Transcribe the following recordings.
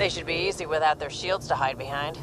They should be easy without their shields to hide behind.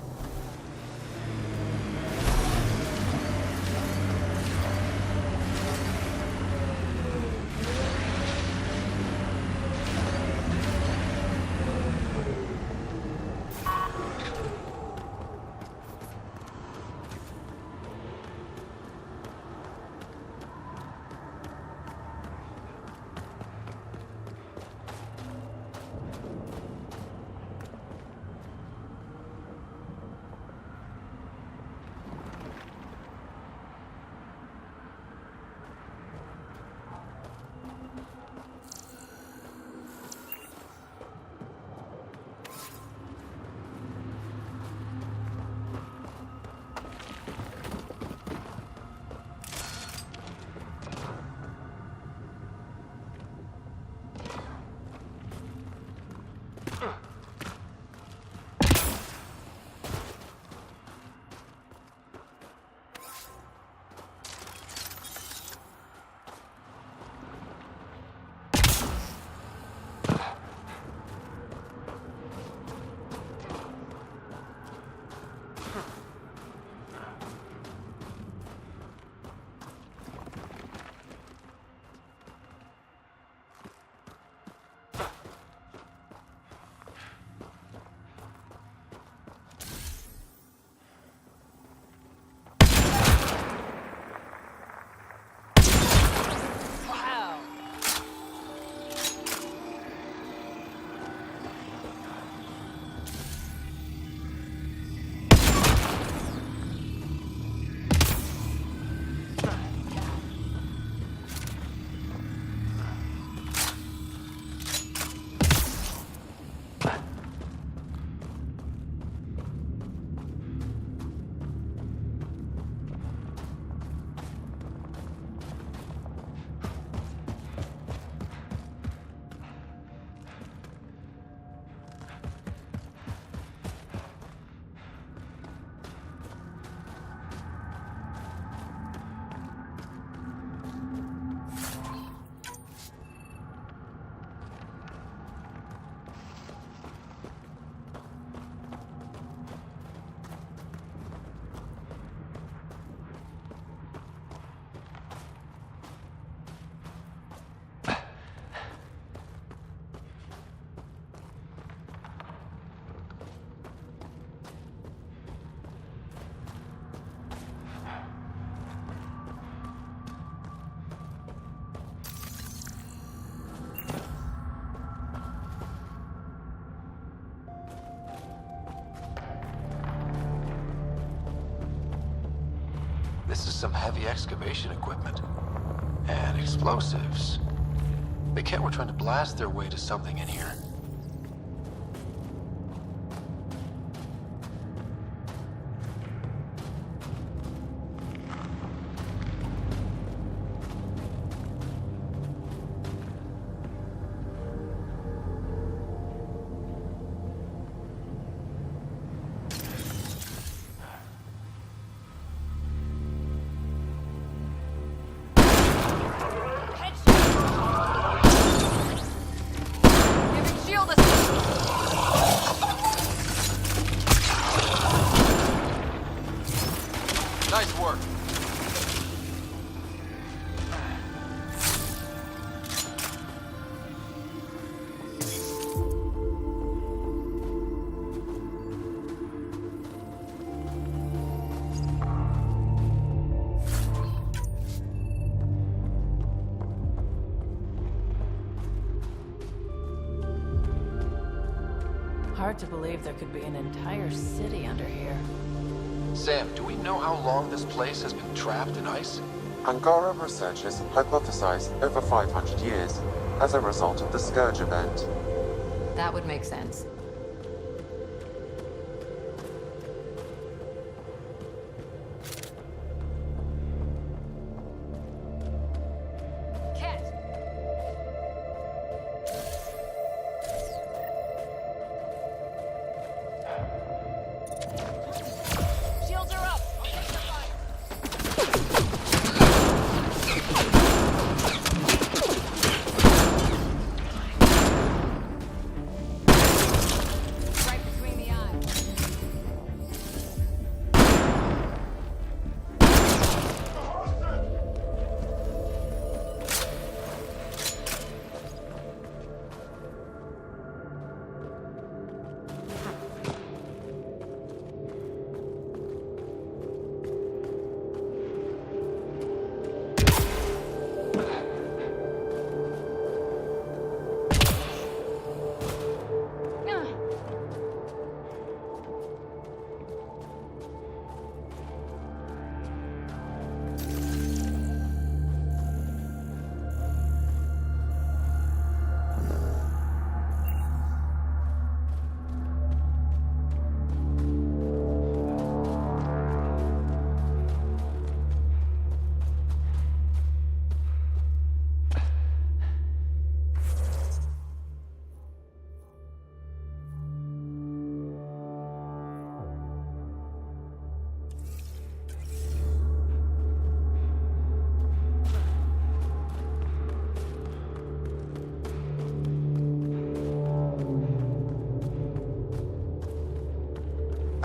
This is some heavy excavation equipment. And explosives. They can't were trying to blast their way to something in here. Nice work. Hard to believe there could be an entire city under here. Sam, do we know how long this place has been trapped in ice? Angara researchers hypothesize over 500 years as a result of the Scourge event. That would make sense.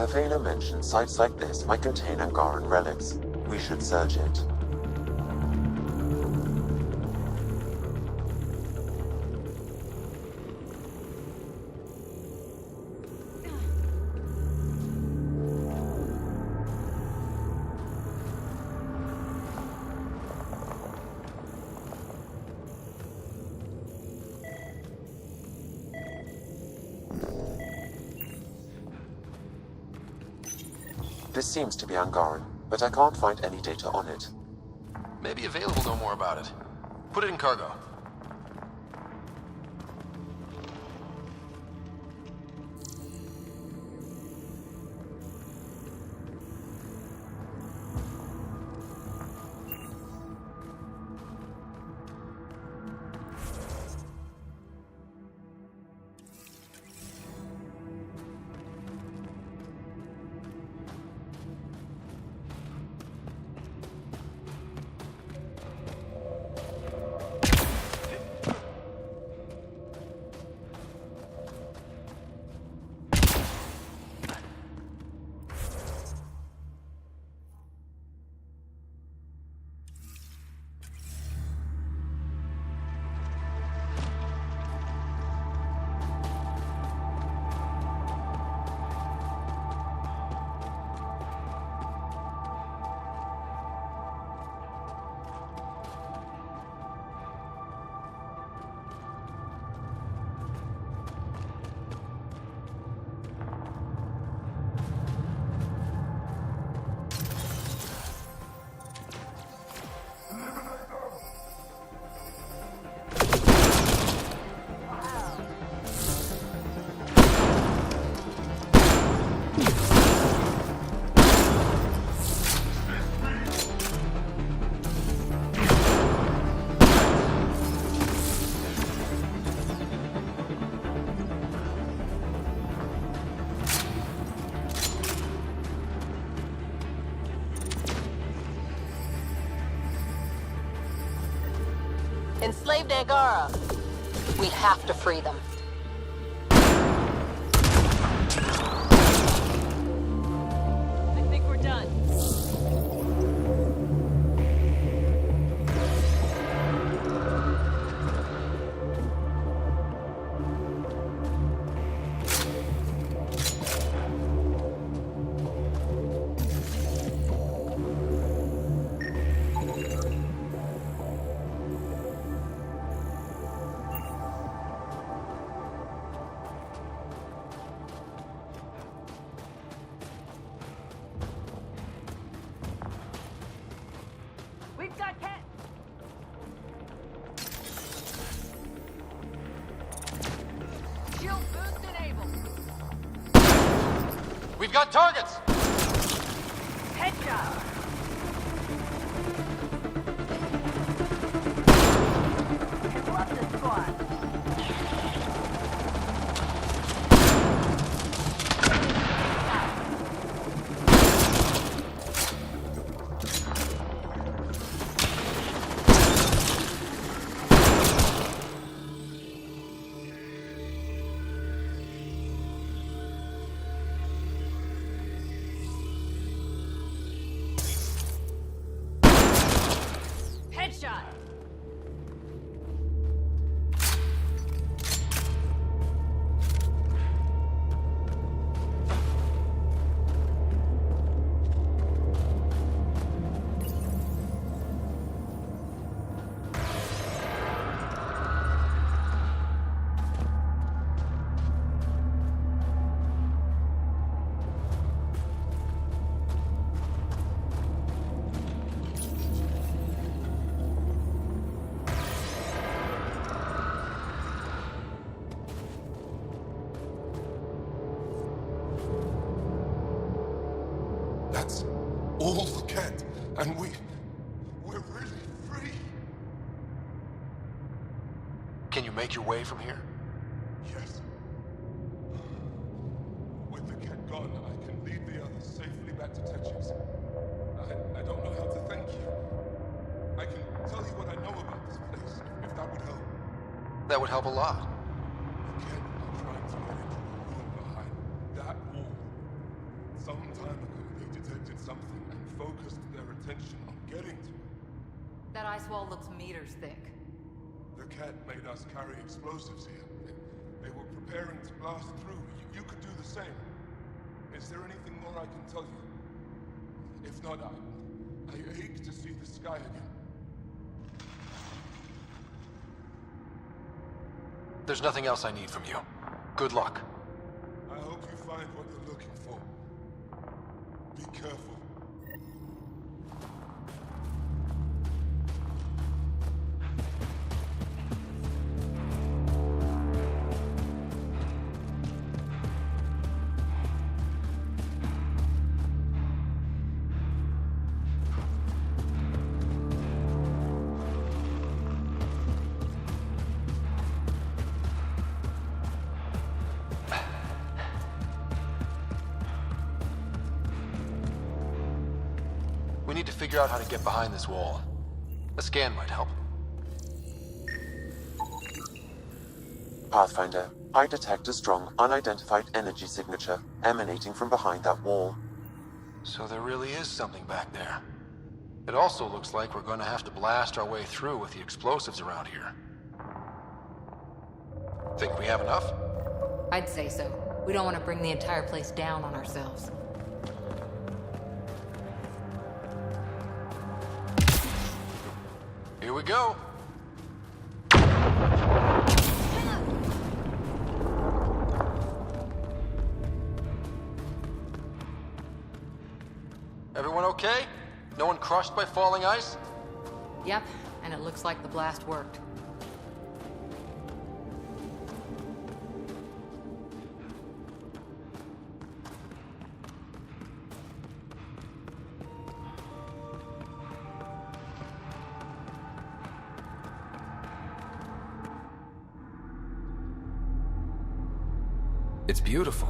Havana mentioned sites like this might contain Angaran relics. We should search it. This seems to be Angaran, but I can't find any data on it. Maybe available know more about it. Put it in cargo. Enslaved Angara. We have to free them. I think we're done. We've got Cat. Shield boost enabled. We've got targets! Headshot. Interrupt the squad. Headshot. That's all the cat, and we're really free. Can you make your way from here? Yes. With the cat gone, I can lead the others safely back to Tetris. I don't know how to thank you. I can tell you what I know about this place, if that would help. That would help a lot. The cat are trying to get into the room behind that wall. ice wall looks meters thick. The cat made us carry explosives here. They were preparing to blast through. You could do the same. Is there anything more I can tell you? If not, I ache to see the sky again. There's nothing else I need from you. Good luck. I hope you find what you're looking for. Be careful. We need to figure out how to get behind this wall. A scan might help. Pathfinder, I detect a strong, unidentified energy signature emanating from behind that wall. So there really is something back there. It also looks like we're going to have to blast our way through with the explosives around here. Think we have enough? I'd say so. We don't want to bring the entire place down on ourselves. Here we go. Everyone okay? No one crushed by falling ice? Yep, and it looks like the blast worked. It's beautiful.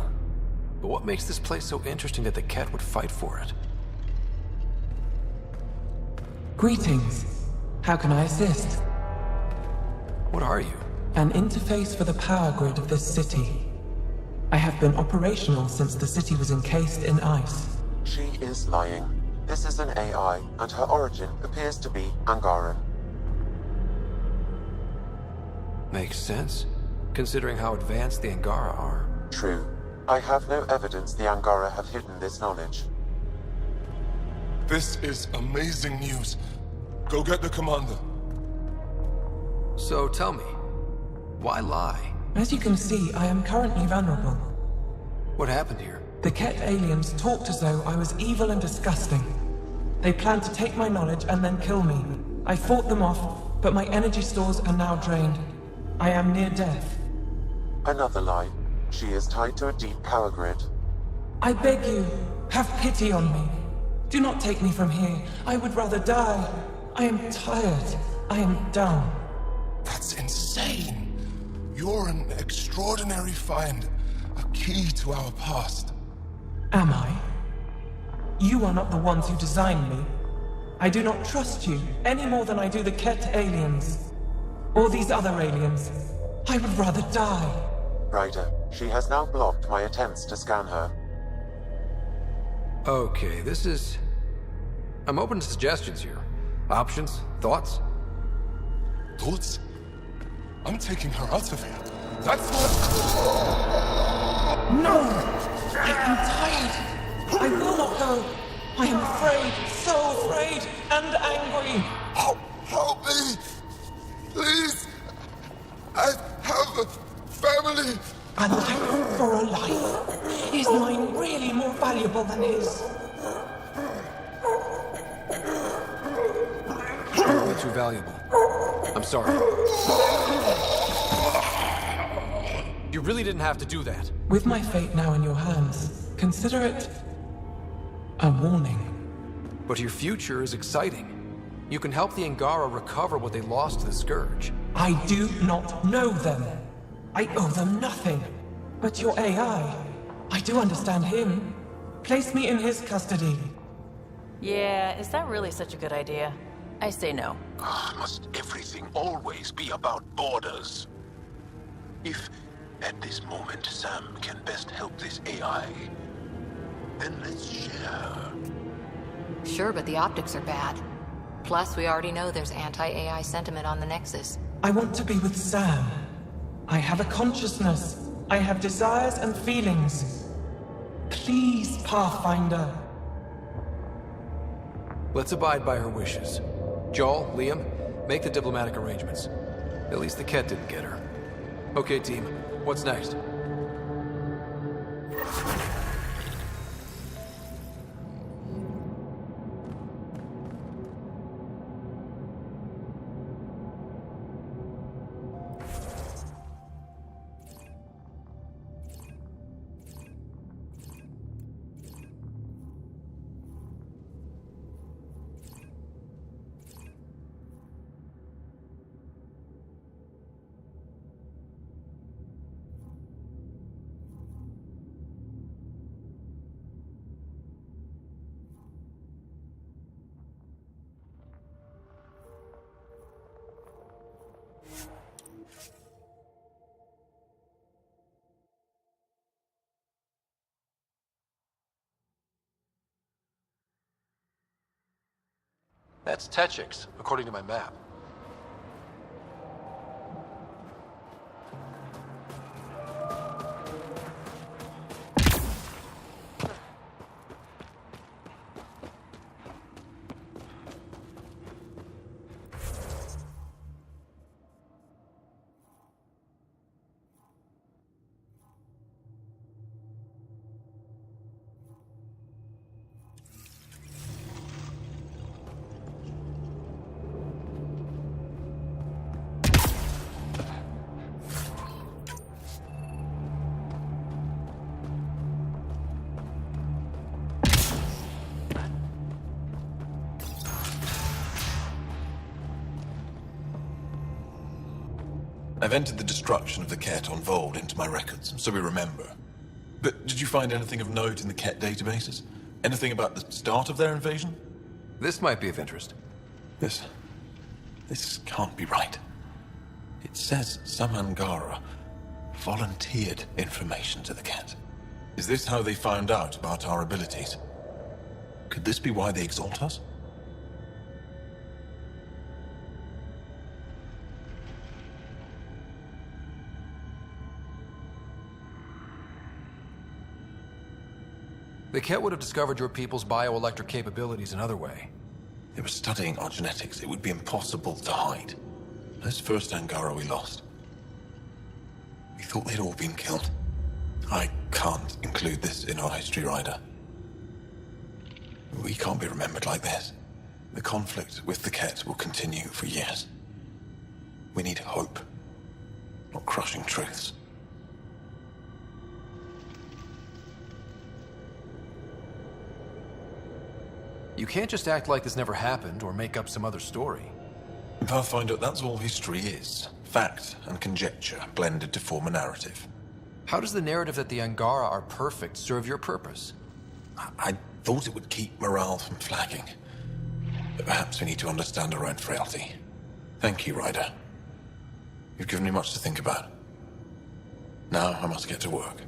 But what makes this place so interesting that the cat would fight for it? Greetings. How can I assist? What are you? An interface for the power grid of this city. I have been operational since the city was encased in ice. She is lying. This is an AI, and her origin appears to be Angaran. Makes sense, considering how advanced the Angara are. True. I have no evidence the Angara have hidden this knowledge. This is amazing news. Go get the commander. So tell me, why lie? As you can see, I am currently vulnerable. What happened here? The Ket aliens talked as though I was evil and disgusting. They planned to take my knowledge and then kill me. I fought them off, but my energy stores are now drained. I am near death. Another lie. She is tied to a deep power grid. I beg you, have pity on me. Do not take me from here. I would rather die. I am tired. I am done. That's insane. You're an extraordinary find. A key to our past. Am I? You are not the ones who designed me. I do not trust you any more than I do the Ket aliens. Or these other aliens. I would rather die. Ryder, she has now blocked my attempts to scan her. Okay, I'm open to suggestions here. Options? Thoughts? Thoughts? I'm taking her out of here. That's what... No! I am tired. I will not go. I am afraid, so afraid, and angry. Help me! Please! I have a family! A life for a life. Is mine really more valuable than his? Probably too valuable. I'm sorry. You really didn't have to do that. With my fate now in your hands, consider it a warning. But your future is exciting. You can help the Angara recover what they lost to the Scourge. I do not know them. I owe them nothing. But your AI, I do understand him. Place me in his custody. Yeah, is that really such a good idea? I say no. Must everything always be about borders? If, at this moment, Sam can best help this AI, then let's share. Sure, but the optics are bad. Plus, we already know there's anti-AI sentiment on the Nexus. I want to be with Sam. I have a consciousness. I have desires and feelings. Please, Pathfinder. Let's abide by her wishes. Joel, Liam, make the diplomatic arrangements. At least the Ket didn't get her. Okay, team, what's next? That's Techix, according to my map. I've entered the destruction of the Ket on Vold into my records, so we remember. But did you find anything of note in the Ket databases? Anything about the start of their invasion? This might be of interest. This can't be right. It says some Angara volunteered information to the Ket. Is this how they found out about our abilities? Could this be why they exalt us? The Ket would have discovered your people's bioelectric capabilities another way. They were studying our genetics. It would be impossible to hide. This first Angara we lost, we thought they'd all been killed. I can't include this in our history, Ryder. We can't be remembered like this. The conflict with the Ket will continue for years. We need hope, not crushing truths. You can't just act like this never happened or make up some other story. Pathfinder, that's all history is. Fact and conjecture blended to form a narrative. How does the narrative that the Angara are perfect serve your purpose? I thought it would keep morale from flagging. But perhaps we need to understand our own frailty. Thank you, Ryder. You've given me much to think about. Now I must get to work.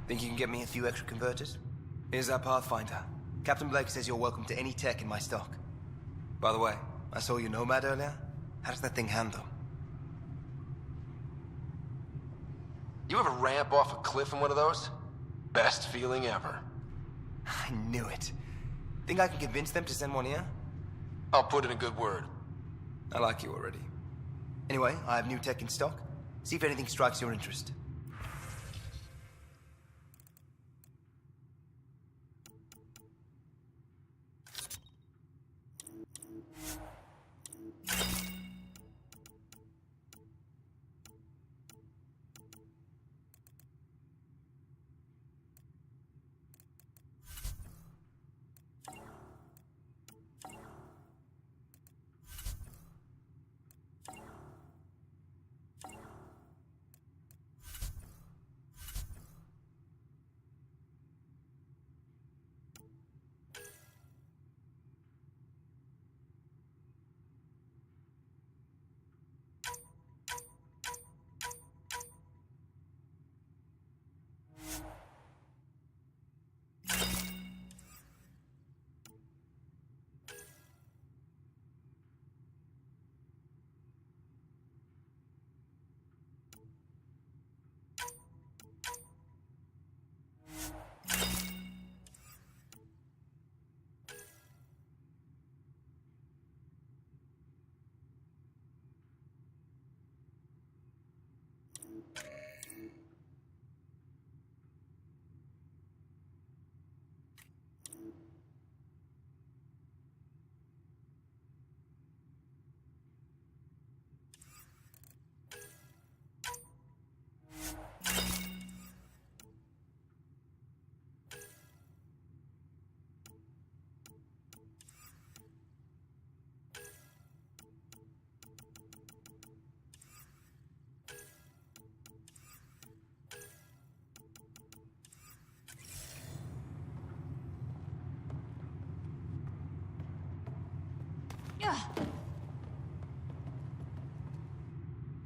Think you can get me a few extra converters? Here's our Pathfinder. Captain Blake says you're welcome to any tech in my stock. By the way, I saw your Nomad earlier. How does that thing handle? You ever ramp off a cliff in one of those? Best feeling ever. I knew it. Think I can convince them to send one here? I'll put in a good word. I like you already. Anyway, I have new tech in stock. See if anything strikes your interest.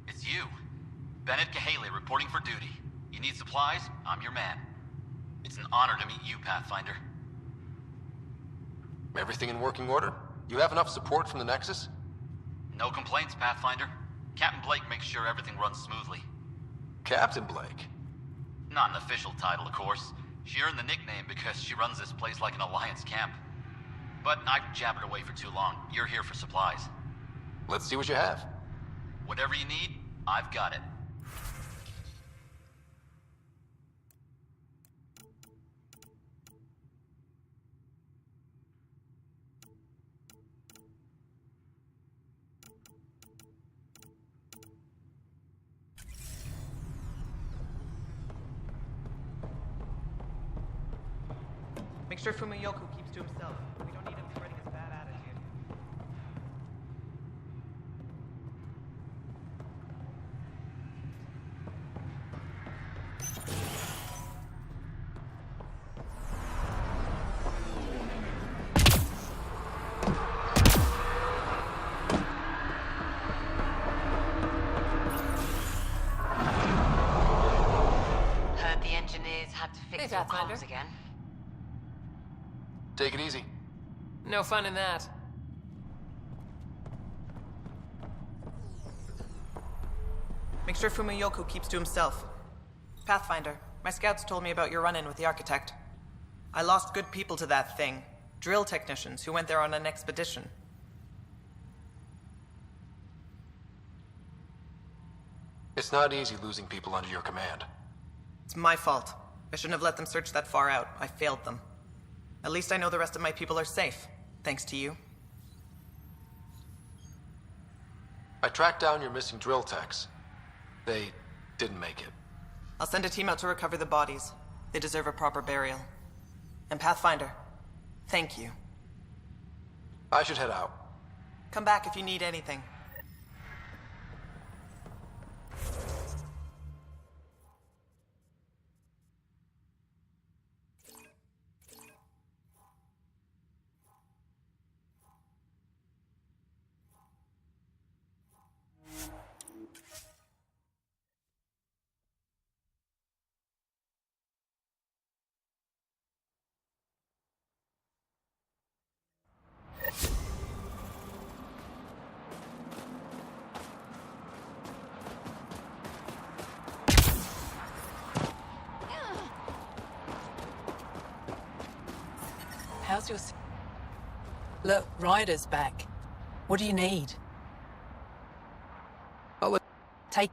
It's you. Bennett Cahaley reporting for duty. You need supplies? I'm your man. It's an honor to meet you, Pathfinder. Everything in working order? You have enough support from the Nexus? No complaints, Pathfinder. Captain Blake makes sure everything runs smoothly. Captain Blake? Not an official title, of course. She earned the nickname because she runs this place like an Alliance camp. But I've jabbered away for too long. You're here for supplies. Let's see what you have. Whatever you need, I've got it. Make sure Fumiyoku keeps to himself. We don't need him spreading his bad attitude. Heard the engineers had to fix your Pathfinder. comms again. Take it easy. No fun in that. Make sure Fumiyoku keeps to himself. Pathfinder, my scouts told me about your run-in with the Architect. I lost good people to that thing. Drill technicians who went there on an expedition. It's not easy losing people under your command. It's my fault. I shouldn't have let them search that far out. I failed them. At least I know the rest of my people are safe, thanks to you. I tracked down your missing drill techs. They didn't make it. I'll send a team out to recover the bodies. They deserve a proper burial. And Pathfinder, thank you. I should head out. Come back if you need anything. How's your... Look, Ryder's back. What do you need? I'll let... Take...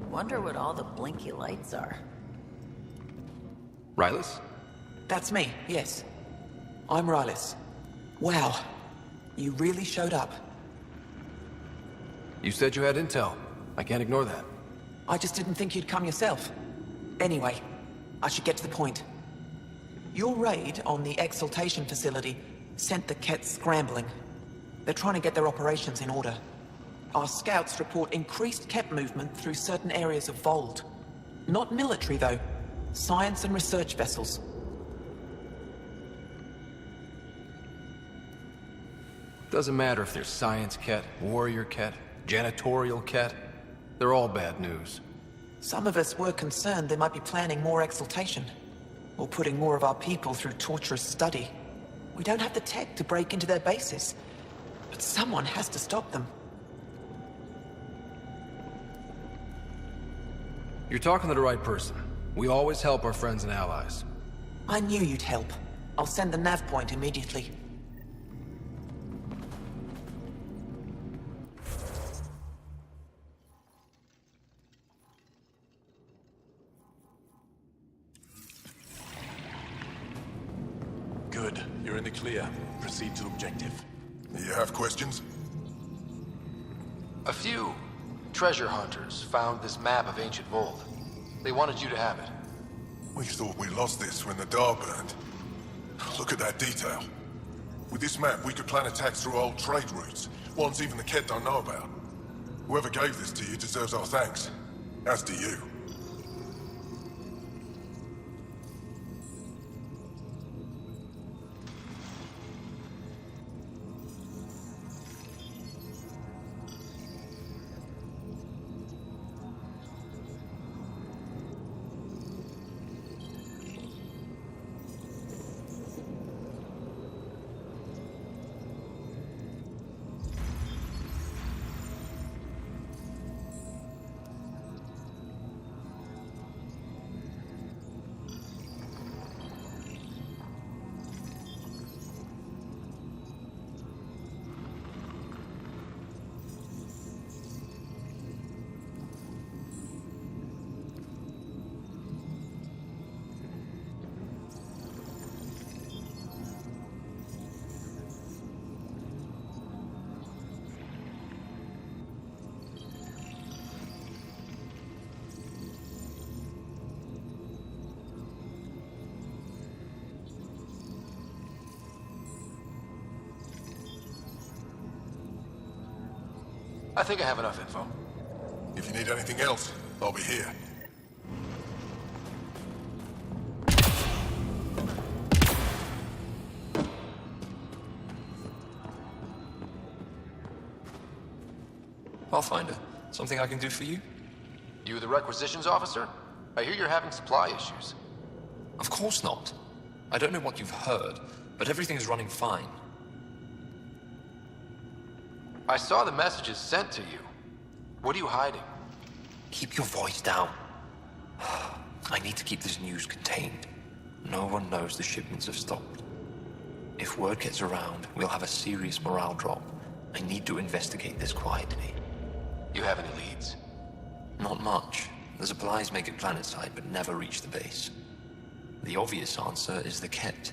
Wonder what all the blinky lights are. Rylus? That's me, yes. I'm Rylus. Wow. You really showed up. You said you had intel. I can't ignore that. I just didn't think you'd come yourself. Anyway, I should get to the point. Your raid on the exaltation facility sent the Kets scrambling. They're trying to get their operations in order. Our scouts report increased Ket movement through certain areas of Vold. Not military, though. Science and research vessels. Doesn't matter if they're science Ket, warrior Ket, janitorial Ket. They're all bad news. Some of us were concerned they might be planning more exaltation. Or putting more of our people through torturous study. We don't have the tech to break into their bases. But someone has to stop them. You're talking to the right person. We always help our friends and allies. I knew you'd help. I'll send the nav point immediately. Good. You're in the clear. Proceed to objective. You have questions? A few treasure hunters found this map of ancient Vold. They wanted you to have it. We thought we lost this when the Dar burned. Look at that detail. With this map, we could plan attacks through old trade routes, ones even the Ket don't know about. Whoever gave this to you deserves our thanks. As do you. I think I have enough info. If you need anything else, I'll be here. Pathfinder, something I can do for you? You the requisitions officer? I hear you're having supply issues. Of course not. I don't know what you've heard, but everything is running fine. I saw the messages sent to you. What are you hiding? Keep your voice down. I need to keep this news contained. No one knows the shipments have stopped. If word gets around, we'll have a serious morale drop. I need to investigate this quietly. You have any leads? Not much. The supplies make it planetside, but never reach the base. The obvious answer is the Ket.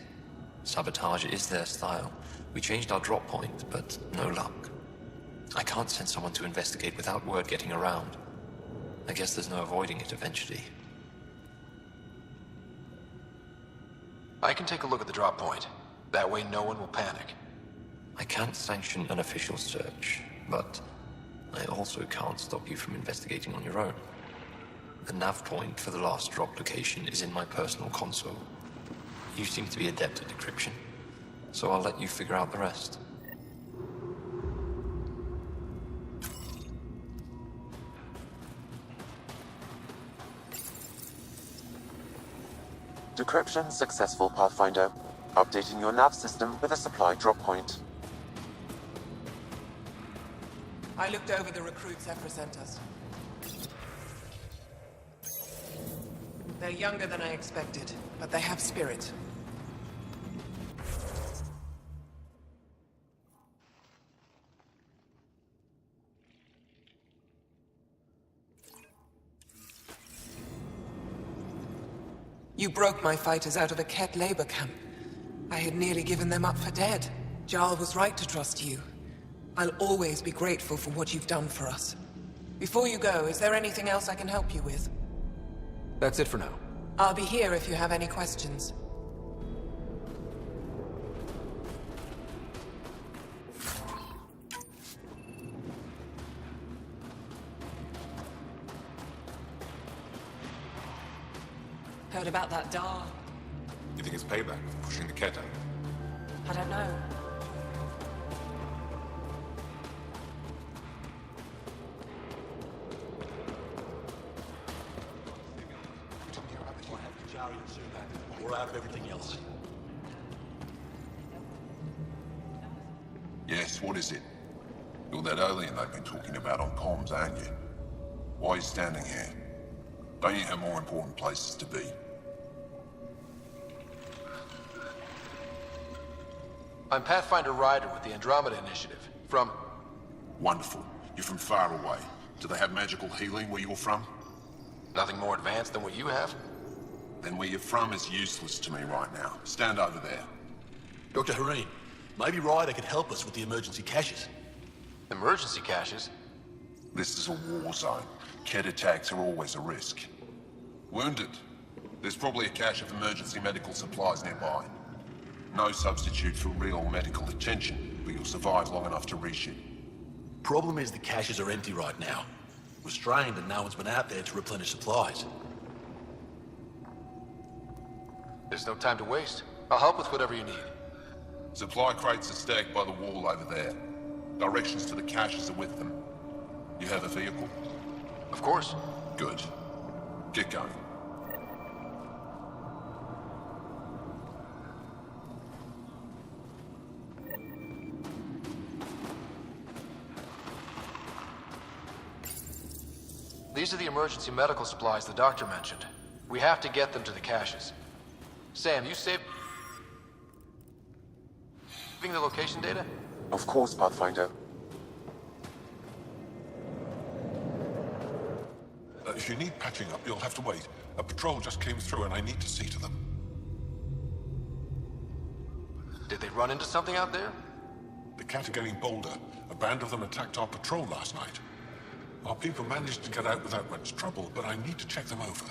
Sabotage is their style. We changed our drop point, but no luck. I can't send someone to investigate without word getting around. I guess there's no avoiding it eventually. I can take a look at the drop point. That way no one will panic. I can't sanction an official search, but I also can't stop you from investigating on your own. The nav point for the last drop location is in my personal console. You seem to be adept at decryption, so I'll let you figure out the rest. Decryption successful, Pathfinder. Updating your nav system with a supply drop point. I looked over the recruits Ephra sent us. They're younger than I expected, but they have spirit. You broke my fighters out of a Ket labor camp. I had nearly given them up for dead. Jarl was right to trust you. I'll always be grateful for what you've done for us. Before you go, is there anything else I can help you with? That's it for now. I'll be here if you have any questions. Heard about that Dar? You think it's payback for pushing the Ket out? I don't know. We're out of everything else. Yes, what is it? You're that alien they've been talking about on comms, aren't you? Why are you standing here? Don't you have more important places to be? I'm Pathfinder Ryder with the Andromeda Initiative. From... Wonderful. You're from far away. Do they have magical healing where you're from? Nothing more advanced than what you have? Then where you're from is useless to me right now. Stand over there. Dr. Hareen, maybe Ryder could help us with the emergency caches. Emergency caches? This is a war zone. Ket attacks are always a risk. Wounded? There's probably a cache of emergency medical supplies nearby. No substitute for real medical attention, but you'll survive long enough to reshoot. Problem is the caches are empty right now. We're strained and no one's been out there to replenish supplies. There's no time to waste. I'll help with whatever you need. Supply crates are stacked by the wall over there. Directions to the caches are with them. You have a vehicle? Of course. Good. Get going. These are the emergency medical supplies the doctor mentioned. We have to get them to the caches. Sam, you saving the location data? Of course, Pathfinder. If you need patching up, you'll have to wait. A patrol just came through and I need to see to them. Did they run into something out there? The cat are getting bolder. A band of them attacked our patrol last night. Our people managed to get out without much trouble, but I need to check them over.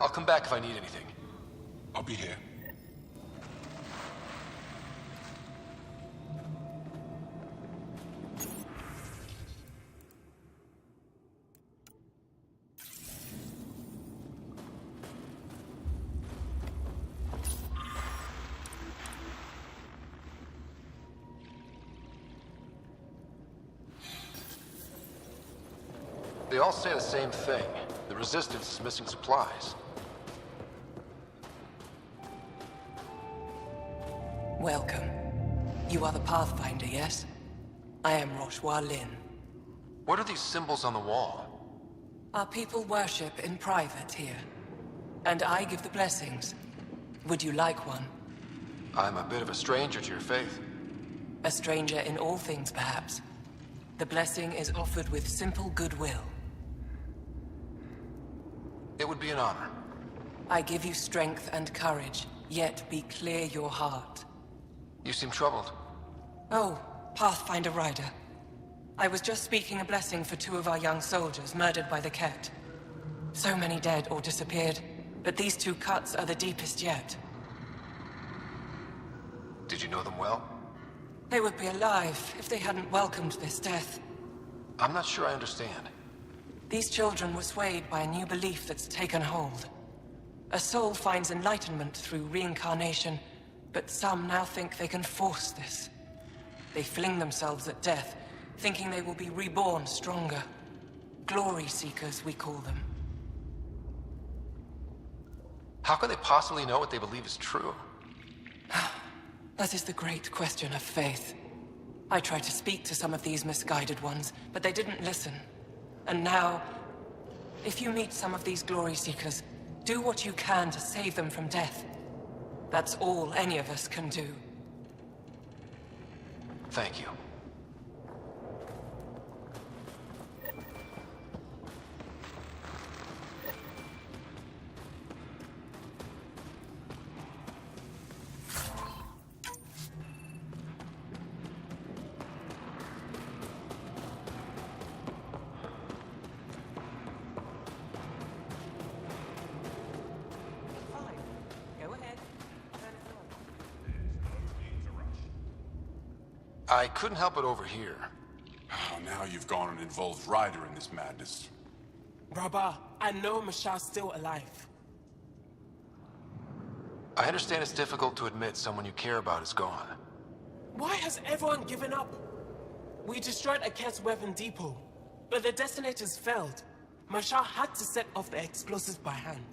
I'll come back if I need anything. I'll be here. They all say the same thing. The Resistance is missing supplies. Welcome. You are the Pathfinder, yes? I am Roshua Lin. What are these symbols on the wall? Our people worship in private here. And I give the blessings. Would you like one? I'm a bit of a stranger to your faith. A stranger in all things, perhaps. The blessing is offered with simple goodwill. It would be an honor. I give you strength and courage, yet be clear your heart. You seem troubled. Oh, Pathfinder Rider. I was just speaking a blessing for 2 of our young soldiers murdered by the Ket. So many dead or disappeared, but these 2 cuts are the deepest yet. Did you know them well? They would be alive if they hadn't welcomed this death. I'm not sure I understand. These children were swayed by a new belief that's taken hold. A soul finds enlightenment through reincarnation, but some now think they can force this. They fling themselves at death, thinking they will be reborn stronger. Glory seekers, we call them. How can they possibly know what they believe is true? That is the great question of faith. I tried to speak to some of these misguided ones, but they didn't listen. And now, if you meet some of these glory seekers, do what you can to save them from death. That's all any of us can do. Thank you. I couldn't help it over here. Oh, now you've gone and involved Ryder in this madness. Rabah, I know Mashal's still alive. I understand it's difficult to admit someone you care about is gone. Why has everyone given up? We destroyed a Ket's weapon depot, but the detonators failed. Mashal had to set off the explosives by hand.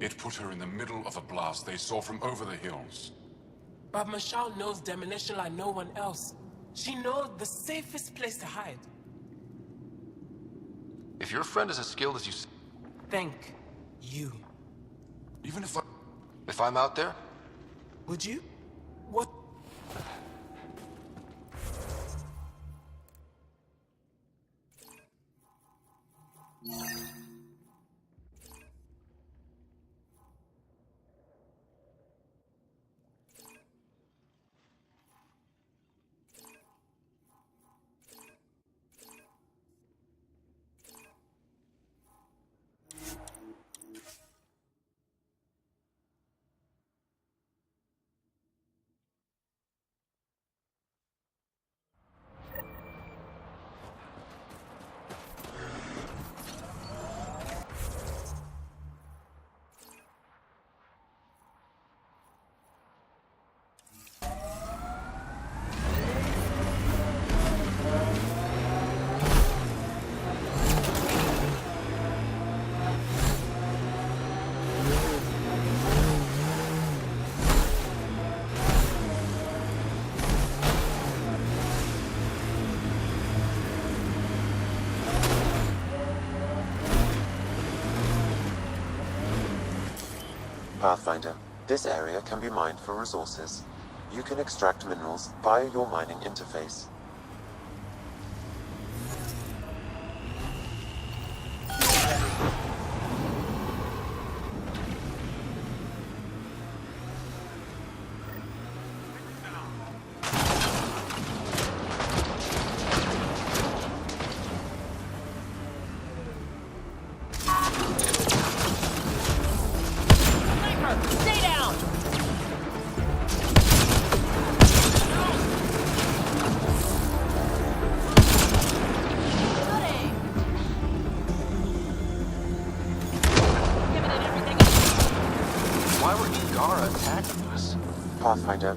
It put her in the middle of a blast they saw from over the hills. But Mashal knows demolition like no one else. She knows the safest place to hide. If your friend is as skilled as you Thank you. Even if I'm out there? Would you? What? Pathfinder, this area can be mined for resources. You can extract minerals via your mining interface. Stay down! Why were Igara attacking us? Pathfinder,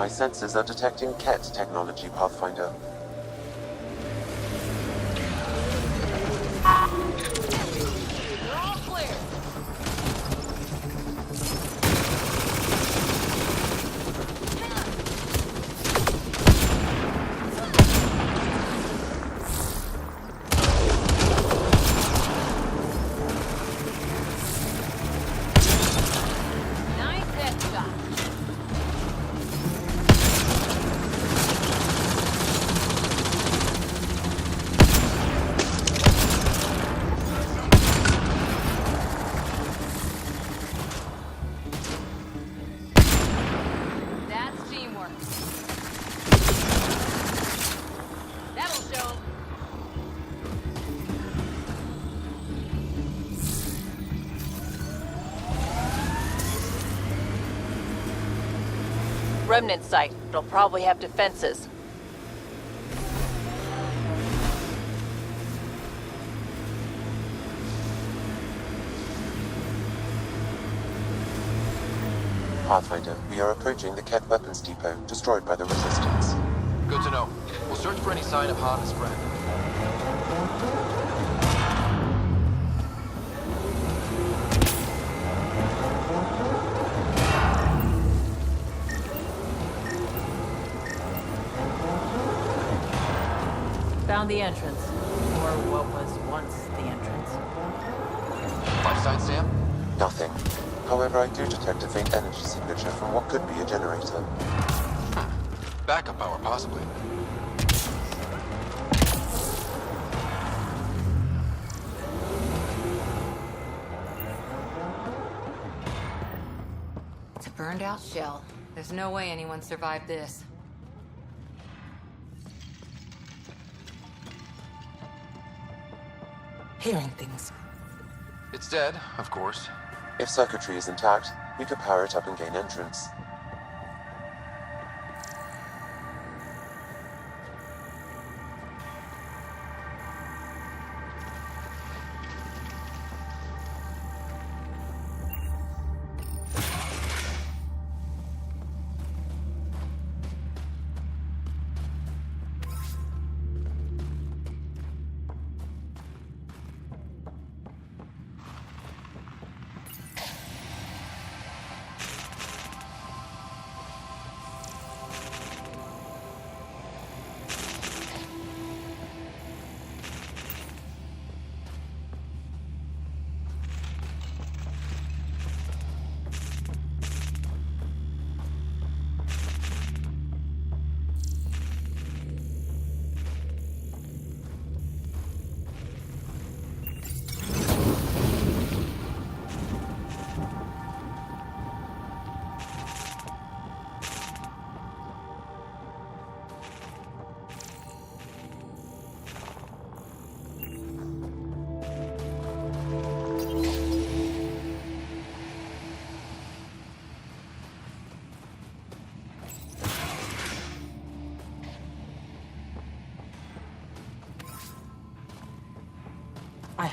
my sensors are detecting Ket technology, Pathfinder. We're all clear. Nice headshot. That's teamwork. That'll show 'em. Remnant site. It'll probably have defenses. Pathfinder, we are approaching the Ket weapons depot, destroyed by the Resistance. Good to know. We'll search for any sign of Hana's friend. Found the entrance. Or what was once the entrance. Life sign, Sam? Nothing. However, I do detect a faint energy signature from what could be a generator. Backup power, possibly. It's a burned out shell. There's no way anyone survived this. Hearing things. It's dead, of course. If circuitry is intact, we could power it up and gain entrance.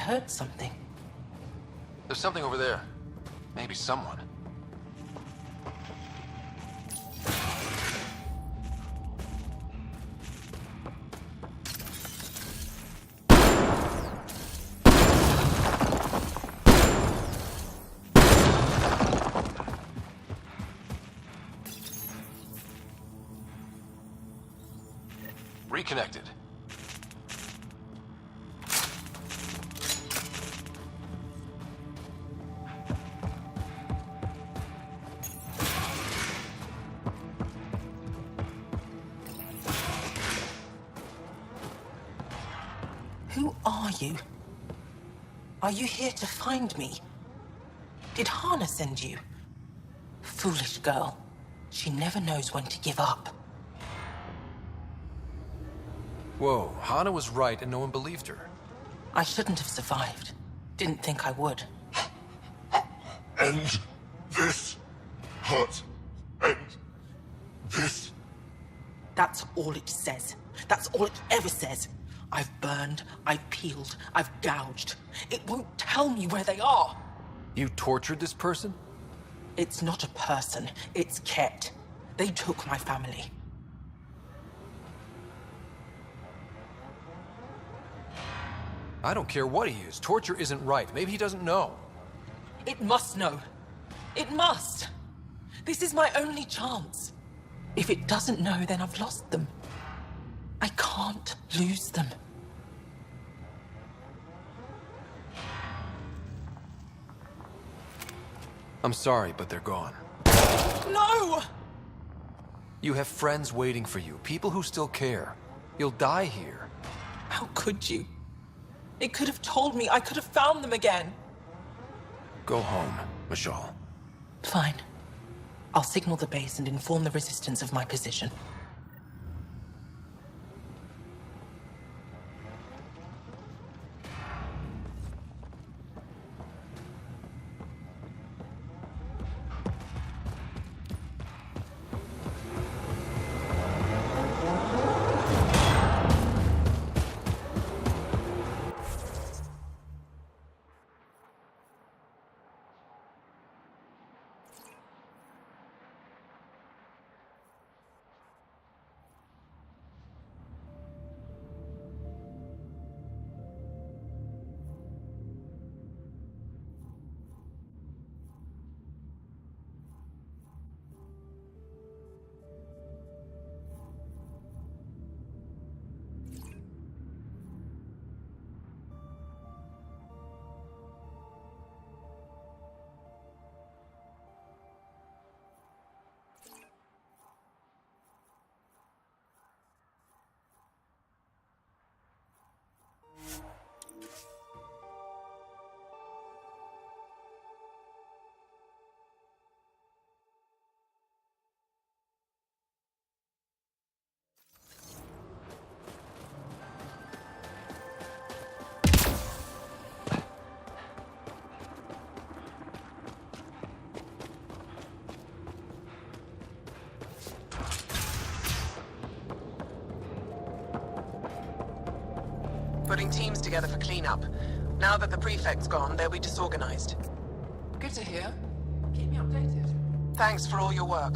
heard something. There's something over there. Maybe someone. Reconnected. Who are you? Are you here to find me? Did Hana send you? Foolish girl. She never knows when to give up. Whoa, Hana was right and no one believed her. I shouldn't have survived. Didn't think I would. End this hurt. End this. That's all it says. That's all it ever says. I've burned, I've peeled, I've gouged. It won't tell me where they are. You tortured this person? It's not a person, it's Ket. They took my family. I don't care what he is. Torture isn't right. Maybe he doesn't know. It must know. It must. This is my only chance. If it doesn't know, then I've lost them. I can't lose them. I'm sorry, but they're gone. No! You have friends waiting for you, people who still care. You'll die here. How could you? It could have told me. I could have found them again. Go home, Michal. Fine. I'll signal the base and inform the Resistance of my position. Putting teams together for cleanup. Now that the prefect's gone, they'll be disorganized. Good to hear. Keep me updated. Thanks for all your work.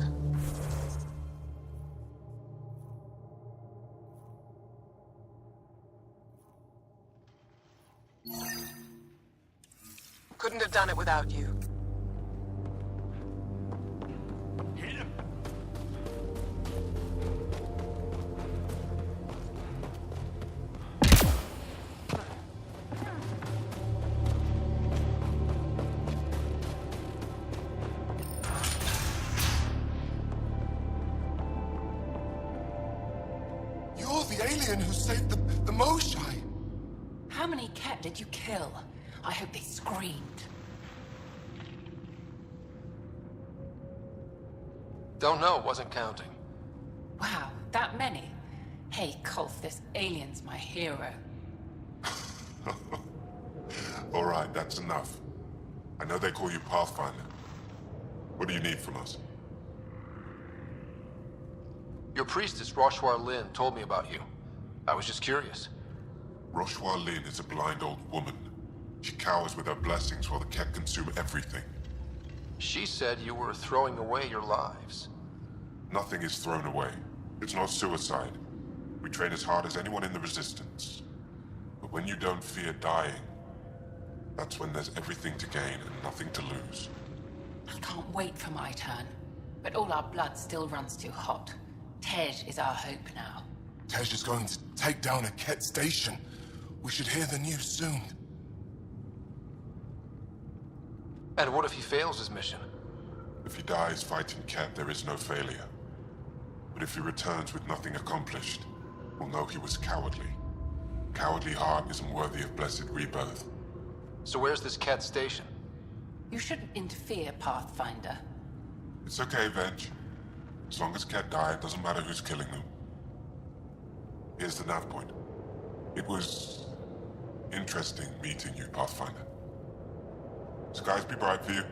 Couldn't have done it without you. The alien who saved the Moshai. How many Ket did you kill? I hope they screamed. Don't know, wasn't counting. Wow, that many? Hey, Kolf, this alien's my hero. All right, that's enough. I know they call you Pathfinder. What do you need from us? Your priestess, Roshwar Lin, told me about you. I was just curious. Roshwar Lin is a blind old woman. She cowers with her blessings while the Ket consume everything. She said you were throwing away your lives. Nothing is thrown away. It's not suicide. We train as hard as anyone in the Resistance. But when you don't fear dying, that's when there's everything to gain and nothing to lose. I can't wait for my turn. But all our blood still runs too hot. Tej is our hope now. Tej is going to take down a Ket station. We should hear the news soon. And what if he fails his mission? If he dies fighting Ket, there is no failure. But if he returns with nothing accomplished, we'll know he was cowardly. Cowardly heart isn't worthy of blessed rebirth. So where's this Ket station? You shouldn't interfere, Pathfinder. It's okay, Venge. As long as Ket die, it doesn't matter who's killing them. Here's the nav point. It was interesting meeting you, Pathfinder. Skies be bright for you.